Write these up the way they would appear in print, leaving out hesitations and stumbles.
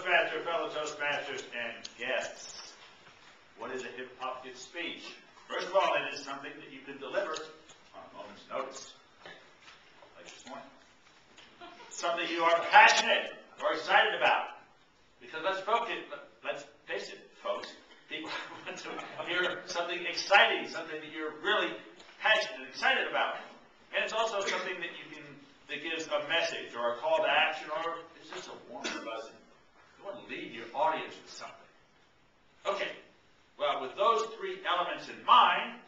Toastmaster, fellow Toastmasters, and guests. What is a hip pocket speech? First of all, it is something that you can deliver on a moment's notice, like this morning. Something you are passionate or excited about. Because let's face it, folks, people want to hear something exciting, something that you're really passionate and excited about. And it's also something that that gives a message or a call to action, or it's just a warm buzz. You want to lead your audience with something. Okay, well, with those three elements in mind,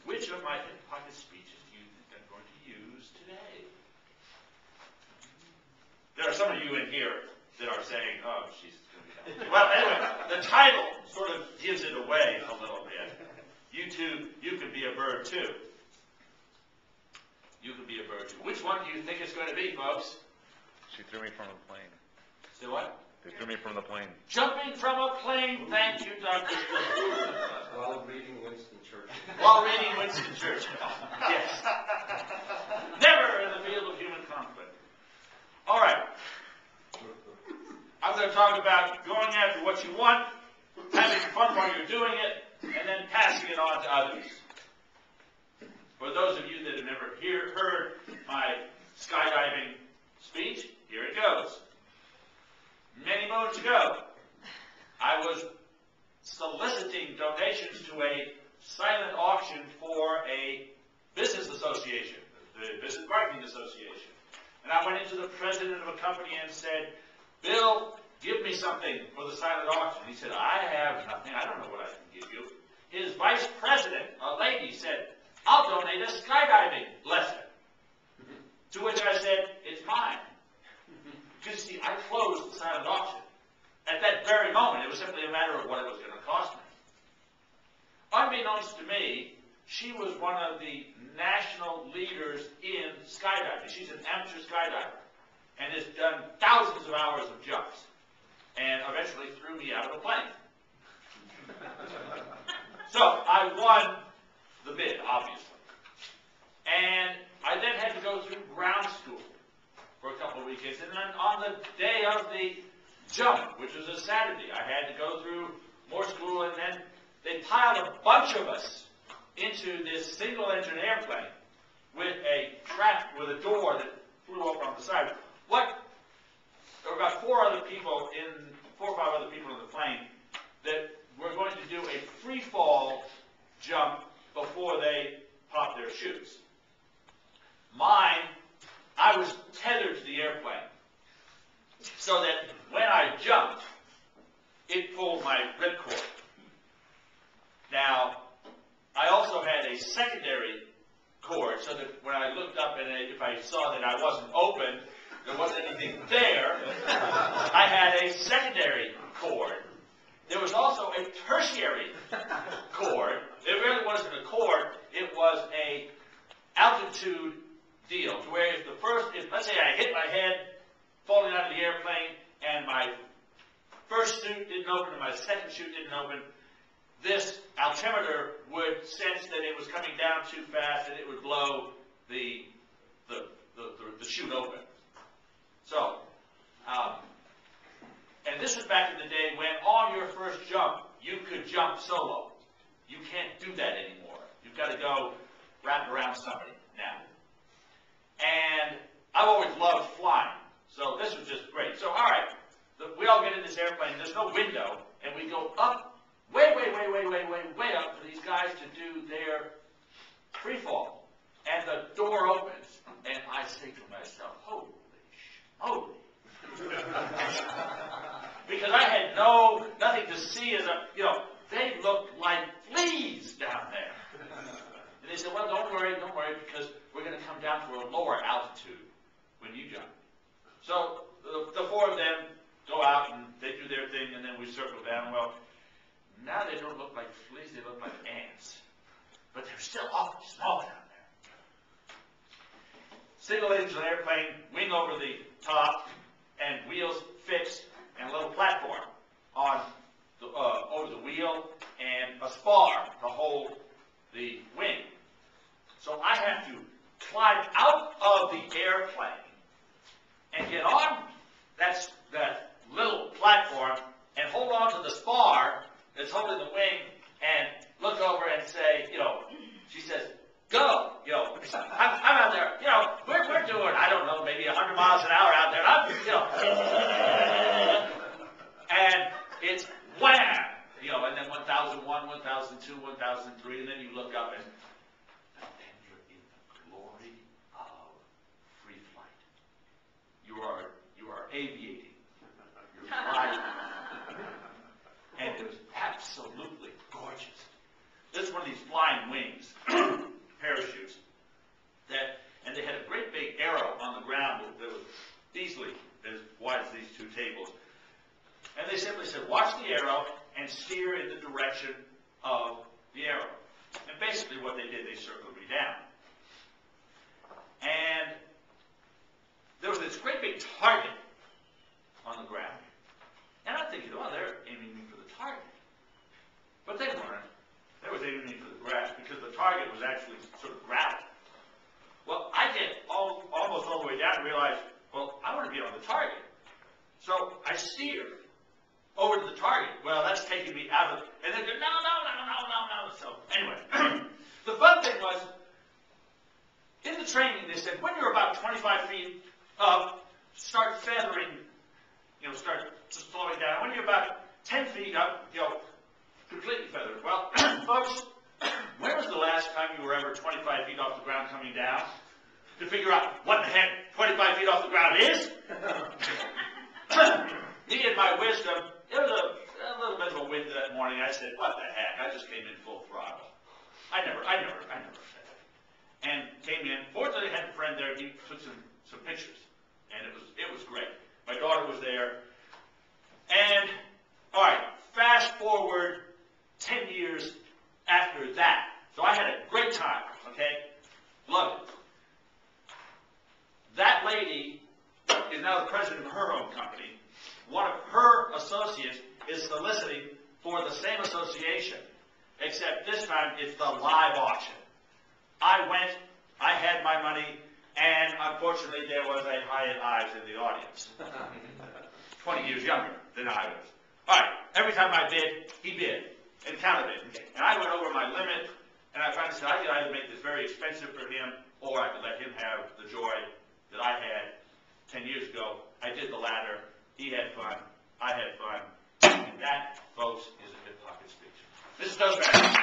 which of my hip pocket speeches do you think I'm going to use today? There are some of you in here that are saying, oh, she's going to be done. Well, anyway, the title sort of gives it away a little bit. You can be a bird too. You can be a bird too. Which one do you think it's going to be, folks? She threw me from a plane. Say what? They threw me from the plane. Jumping from a plane. Thank you, Dr. While reading Winston Churchill. While reading Winston Churchill. Yes. Never in the field of human conflict. All right. I'm going to talk about going after what you want, having fun while you're doing it, and then passing it on to others. For those of you that have never heard my skydiving speech, here it goes. Many moons ago, I was soliciting donations to a silent auction for a business association, the Business Marketing Association. And I went into the president of a company and said, Bill, give me something for the silent auction. He said, I have nothing. I don't know what I can give you. His vice president, a lady, said, I'll donate a skydiving lesson. To which I said, it's mine. Because, see, I closed the silent auction. At that very moment, it was simply a matter of what it was going to cost me. Unbeknownst to me, she was one of the national leaders in skydiving. She's an amateur skydiver and has done thousands of hours of jumps and eventually threw me out of a plane. So I won the bid, obviously. And I then had to go through ground school for a couple of weekends. And then on the day of the jump, which was a Saturday, I had to go through more school, and then they piled a bunch of us into this single-engine airplane with a door that flew up on the side. There were about four or five other people in the plane that were going to do a free fall jump before they popped their chutes. Mine, I was tethered to the airplane so that when I jumped, it pulled my ripcord. Now, I also had a secondary cord so that when I looked up and if I saw that I wasn't open, there wasn't anything there, I had a secondary cord. There was also a tertiary cord. It really wasn't a cord, it was a altitude deal, to where if let's say I hit my head falling out of the airplane and my first chute didn't open and my second chute didn't open, this altimeter would sense that it was coming down too fast and it would blow the chute open. So, and this was back in the day when on your first jump, you could jump solo. You can't do that anymore. You've got to go wrap around somebody now. And I've always loved flying, so this was just great. So, all right, we all get in this airplane. There's no window, and we go up, way up for these guys to do their free fall. And the door opens, and I say to myself, holy. Because I had nothing to see as they looked like fleas down there. And they said, well, don't worry, because we're going to come down to a lower altitude when you jump. So the four of them go out and they do their thing, and then we circle down. Well, now they don't look like fleas, they look like ants. But they're still awfully small down there. Single-engine airplane, wing over the top, and wheels fixed, and a little platform on over the wheel, and a spar to hold the wing. So I have to climb out of the airplane and get on that little 100 miles an hour out there, and I'm, and it's wham, and then 1001, 1002, 1003, and then you look up and then you're in the glory of free flight. You are aviating. You're flying. And it was absolutely gorgeous. This is one of these flying wings, parachutes, and they had a great big arrow on the ground that was easily as wide as these two tables. And they simply said, watch the arrow and steer in the direction of the arrow. And basically what they did, they circled me down. And there was this great big target on the ground. And I'm thinking, oh, they're aiming me for the target. But they weren't. They was aiming me for the grass because the target was actually sort of gravel. Well, I get almost all the way down and realize, well, I want to be on the target. So I steer over to the target. Well, that's taking me out of it. And they go, no. So anyway, the fun thing was, in the training, they said, when you're about 25 feet up, start feathering, start slowing down. When you're about 10 feet up, completely feathered. Well, folks, when was the last time you were ever 25 feet off the ground coming down to figure out what the heck 25 feet off the ground is? Me and my wisdom, it was a little bit of a wind that morning. I said, what the heck? I just came in full throttle. I never said it. And came in. Fortunately, I had a friend there. He took some pictures, and it was great. My daughter was there. And, all right, fast forward 10 years after that. So I had a great time, okay? Loved it. That lady is now the president of her own company. One of her associates is soliciting for the same association, except this time it's the live auction. I went, I had my money, and unfortunately there was a Hiett eyes in the audience. 20 years younger than I was. All right, every time I bid, he bid and counterbid. And I went over my limit, and I finally said I could either make this very expensive for him, or I could let him have the joy that I had 10 years ago. I did the latter. He had fun. I had fun. And that, folks, is a hip pocket speech. This does matter.